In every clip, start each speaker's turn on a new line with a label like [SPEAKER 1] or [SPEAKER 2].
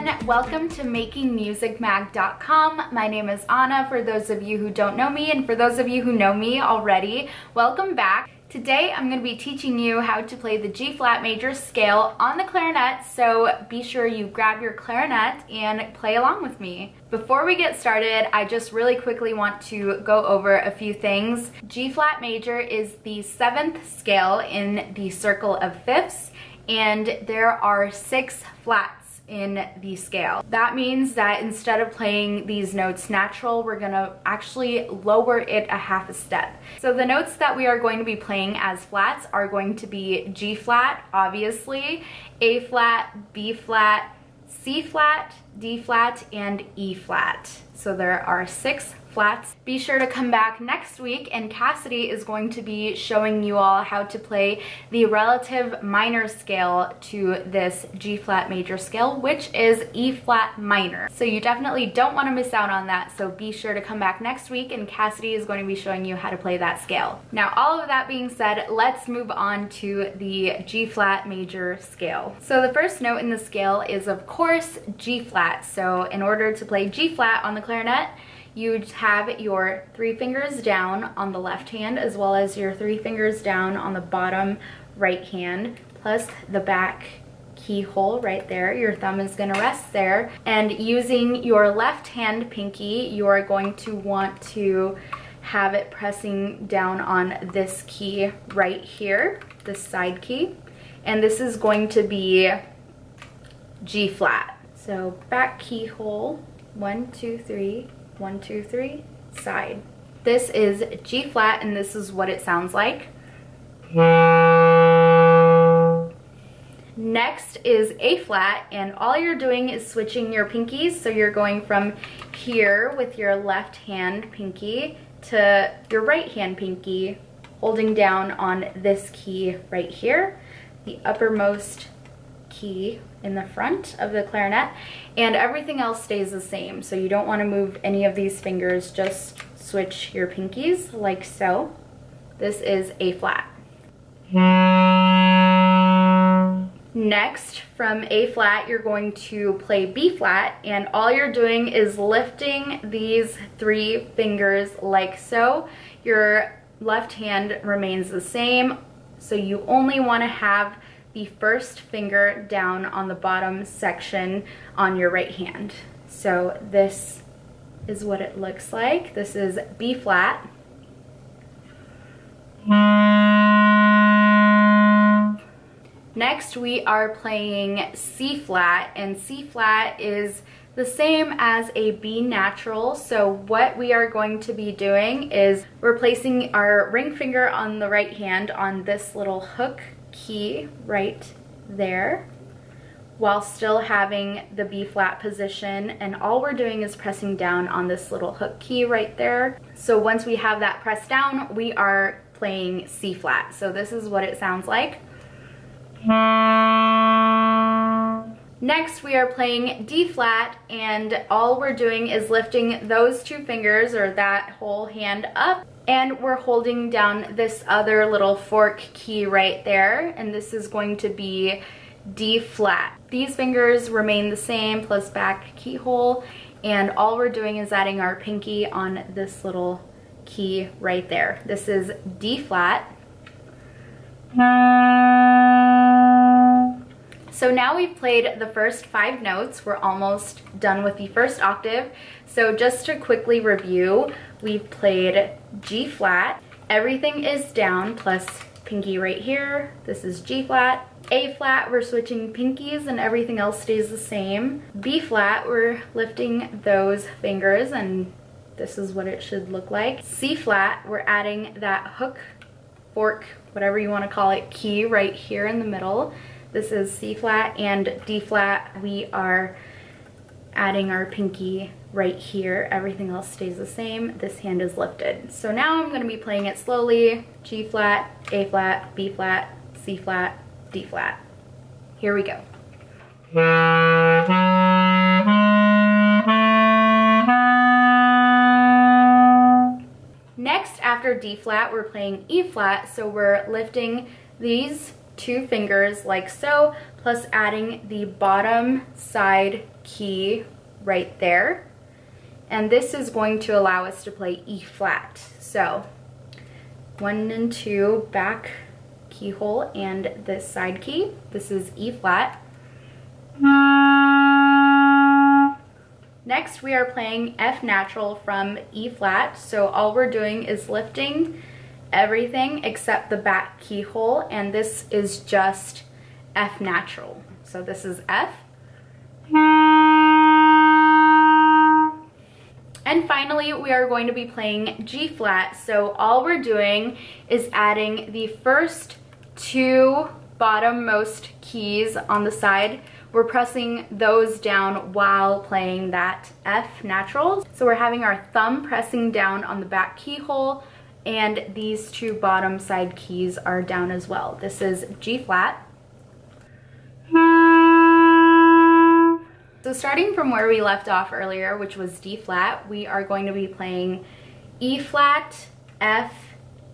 [SPEAKER 1] everyone, welcome to makingmusicmag.com. My name is Anna, for those of you who don't know me, and for those of you who know me already, welcome back. Today I'm going to be teaching you how to play the G flat major scale on the clarinet, so be sure you grab your clarinet and play along with me. Before we get started, I just really quickly want to go over a few things. G flat major is the 7th scale in the circle of fifths, and there are 6 flats in the scale. That means that instead of playing these notes natural, we're gonna actually lower it a half a step. So the notes that we are going to be playing as flats are going to be G flat, obviously, A flat, B flat, C flat, D flat, and E flat. So there are 6 flats. Be sure to come back next week, and Cassidy is going to be showing you all how to play the relative minor scale to this G flat major scale, which is E flat minor. So you definitely don't want to miss out on that, so be sure to come back next week and Cassidy is going to be showing you how to play that scale. Now, all of that being said, let's move on to the G flat major scale. So the first note in the scale is, of course, G flat. So in order to play G flat on the clarinet, you have your 3 fingers down on the left hand, as well as your 3 fingers down on the bottom right hand, plus the back keyhole right there. Your thumb is going to rest there, and using your left hand pinky, you are going to want to have it pressing down on this key right here, this side key, and this is going to be G flat. So back keyhole, 1, 2, 3, 1, 2, 3, side. This is G flat, and this is what it sounds like. Next is A flat, and all you're doing is switching your pinkies. So you're going from here with your left hand pinky to your right hand pinky, holding down on this key right here, the uppermost key in the front of the clarinet, and everything else stays the same. So you don't want to move any of these fingers, just switch your pinkies like so. This is A flat. Next, from A flat, you're going to play B flat, and all you're doing is lifting these 3 fingers like so. Your left hand remains the same, so you only want to have the first finger down on the bottom section on your right hand. So this is what it looks like. This is B flat. Next, we are playing C flat, and C flat is the same as a B natural. So what we are going to be doing is we're placing our ring finger on the right hand on this little hook key right there, while still having the B flat position, and all we're doing is pressing down on this little hook key right there. So once we have that pressed down, we are playing C flat. So this is what it sounds like. Next, we are playing D flat, and all we're doing is lifting those 2 fingers, or that whole hand, up, and we're holding down this other little fork key right there, and this is going to be D flat. These fingers remain the same, plus back keyhole, and all we're doing is adding our pinky on this little key right there. This is D flat. So now we've played the first 5 notes. We're almost done with the first octave. So just to quickly review, we've played G flat. Everything is down, plus pinky right here. This is G flat. A flat, we're switching pinkies and everything else stays the same. B flat, we're lifting those fingers, and this is what it should look like. C flat, we're adding that hook, fork, whatever you want to call it, key right here in the middle. This is C flat. And D flat, we are adding our pinky right here. Everything else stays the same. This hand is lifted. So now I'm going to be playing it slowly. G flat, A flat, B flat, C flat, D flat. Here we go. Next, after D flat, we're playing E flat. So we're lifting these 2 fingers like so, plus adding the bottom side key right there. And this is going to allow us to play E flat. So 1 and 2 back keyhole and this side key. This is E flat. Next we are playing F natural from E flat. So all we're doing is lifting everything except the back keyhole, and this is just F natural. So this is F. And finally, we are going to be playing G flat. So all we're doing is adding the first 2 bottommost keys on the side. We're pressing those down while playing that F natural. So we're having our thumb pressing down on the back keyhole, and these 2 bottom side keys are down as well. This is G flat. So starting from where we left off earlier, which was D flat, we are going to be playing E flat, F,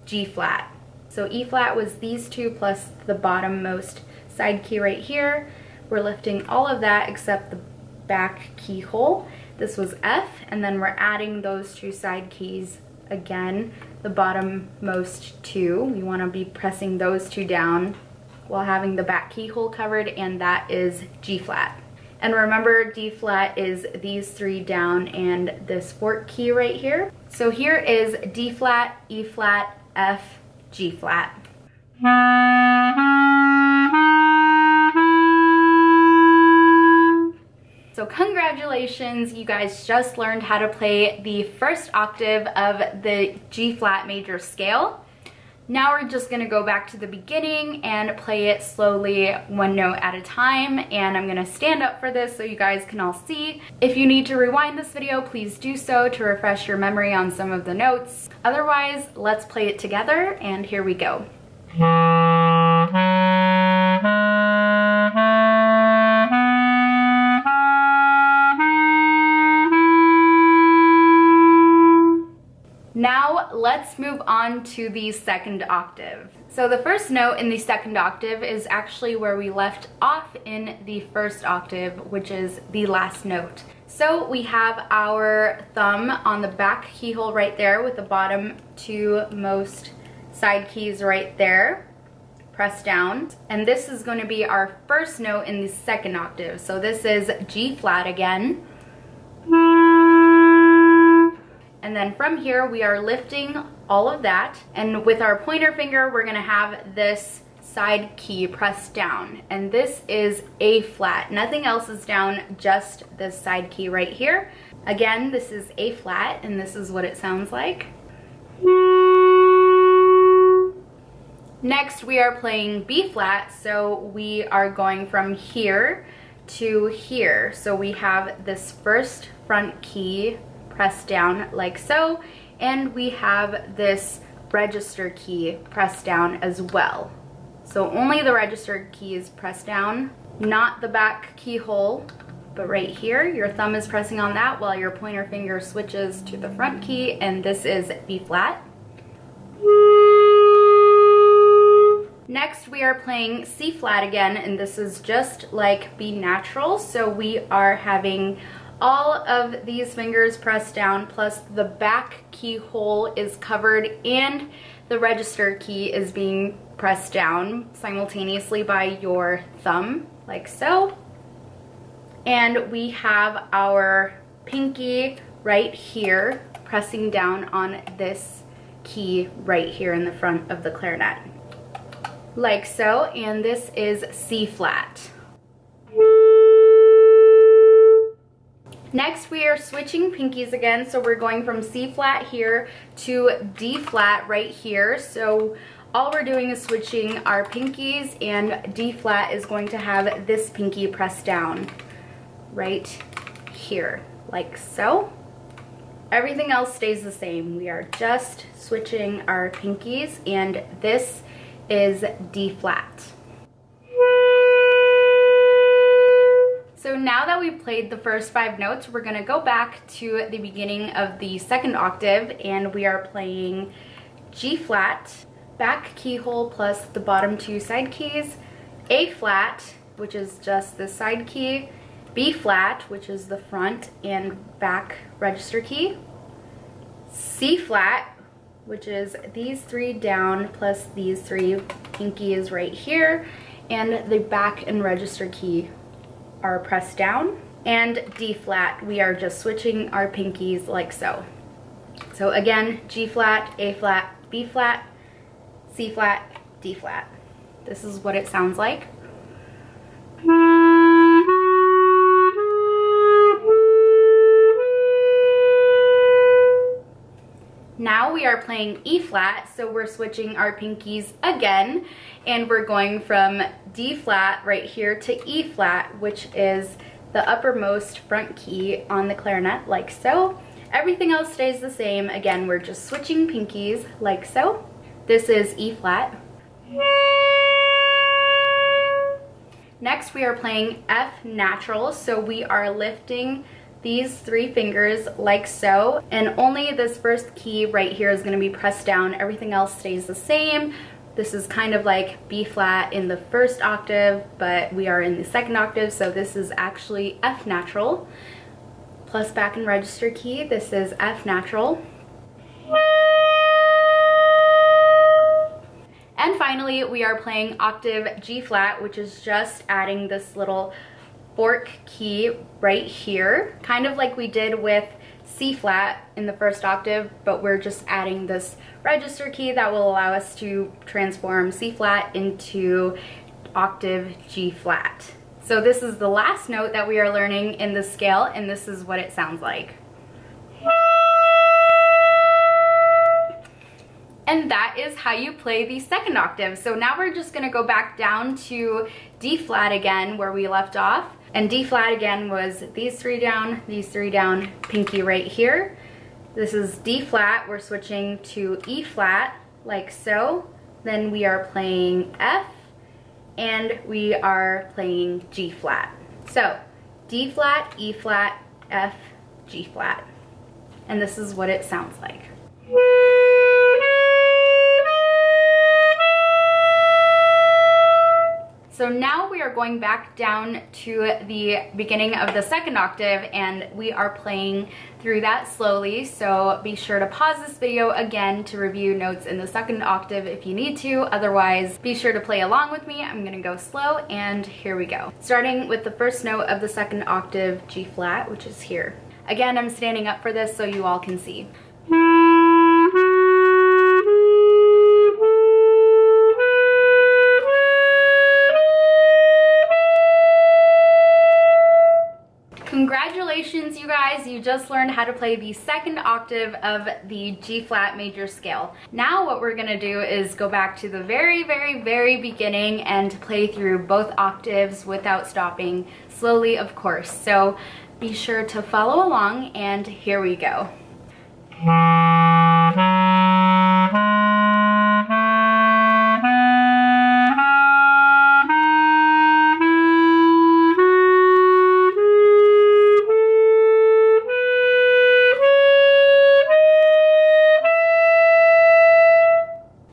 [SPEAKER 1] G flat. So E flat was these 2 plus the bottommost side key right here. We're lifting all of that except the back keyhole. This was F, and then we're adding those 2 side keys again, the bottommost 2. We want to be pressing those 2 down while having the back keyhole covered, and that is G flat. And remember, D flat is these 3 down and this fork key right here. So here is D flat, E flat, F, G flat. So congratulations, you guys just learned how to play the first octave of the G flat major scale. Now we're just gonna go back to the beginning and play it slowly, 1 note at a time, and I'm gonna stand up for this so you guys can all see. If you need to rewind this video, please do so to refresh your memory on some of the notes. Otherwise, let's play it together, and here we go. Now let's move on to the second octave. So the first note in the second octave is actually where we left off in the first octave, which is the last note. So we have our thumb on the back keyhole right there with the bottom 2 most side keys right there, press down. And this is going to be our first note in the second octave. So this is G flat again. And then from here, we are lifting all of that. And with our pointer finger, we're gonna have this side key pressed down. And this is A flat. Nothing else is down, just this side key right here. Again, this is A flat, and this is what it sounds like. Next, we are playing B flat. So we are going from here to here. So we have this first front key pressed down like so, and we have this register key pressed down as well. So only the register key is pressed down, not the back keyhole, but right here, your thumb is pressing on that while your pointer finger switches to the front key, and this is B flat. Next, we are playing C flat again, and this is just like B natural. So we are having all of these fingers pressed down, plus the back keyhole is covered and the register key is being pressed down simultaneously by your thumb, like so. And we have our pinky right here pressing down on this key right here in the front of the clarinet, like so. And this is C flat. Next, we are switching pinkies again, so we're going from C flat here to D flat right here. So all we're doing is switching our pinkies, and D flat is going to have this pinky pressed down right here, like so. Everything else stays the same. We are just switching our pinkies, and this is D flat. So now that we've played the first 5 notes, we're gonna go back to the beginning of the second octave, and we are playing G flat back keyhole plus the bottom two side keys, A flat, which is just the side key, B flat, which is the front and back register key, C flat, which is these three down plus these three pinkies right here, and the back and register key are pressed down, and D flat. We are just switching our pinkies like so. So again, G flat, A flat, B flat, C flat, D flat. This is what it sounds like. Now we are playing E flat, so we're switching our pinkies again, and we're going from D flat right here to E flat, which is the uppermost front key on the clarinet, like so. Everything else stays the same. Again, we're just switching pinkies like so. This is E flat. Next we are playing F natural, so we are lifting these three fingers like so, and only this first key right here is going to be pressed down. Everything else stays the same. This is kind of like B flat in the first octave, but we are in the second octave, so this is actually F natural. Plus back and register key, this is F natural. And finally, we are playing octave G flat, which is just adding this little fork key right here, kind of like we did with C flat in the first octave, but we're just adding this register key that will allow us to transform C flat into octave G flat. So this is the last note that we are learning in the scale, and this is what it sounds like. And that is how you play the second octave. So now we're just gonna go back down to D flat again where we left off. And D flat again was these three down, pinky right here. This is D flat, we're switching to E flat, like so. Then we are playing F, and we are playing G flat. So D flat, E flat, F, G flat. And this is what it sounds like. So now we are going back down to the beginning of the second octave, and we are playing through that slowly. So be sure to pause this video again to review notes in the second octave if you need to. Otherwise, be sure to play along with me. I'm gonna go slow, and here we go. Starting with the first note of the second octave, G flat, which is here. Again, I'm standing up for this so you all can see. Congratulations, you guys, you just learned how to play the second octave of the G flat major scale. Now what we're gonna do is go back to the very beginning and play through both octaves without stopping, slowly of course. So be sure to follow along, and here we go.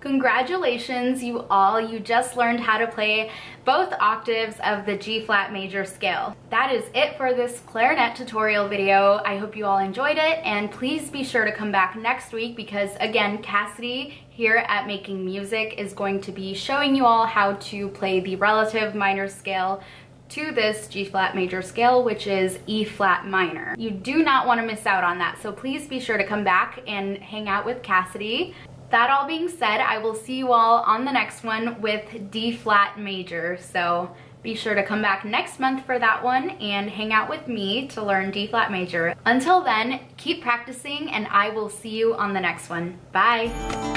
[SPEAKER 1] Congratulations, you all, you just learned how to play both octaves of the G flat major scale. That is it for this clarinet tutorial video. I hope you all enjoyed it, and please be sure to come back next week because again, Cassidy here at Making Music is going to be showing you all how to play the relative minor scale to this G flat major scale, which is E flat minor. You do not want to miss out on that, so please be sure to come back and hang out with Cassidy. That all being said, I will see you all on the next one with D flat major. So be sure to come back next month for that one and hang out with me to learn D flat major. Until then, keep practicing, and I will see you on the next one. Bye.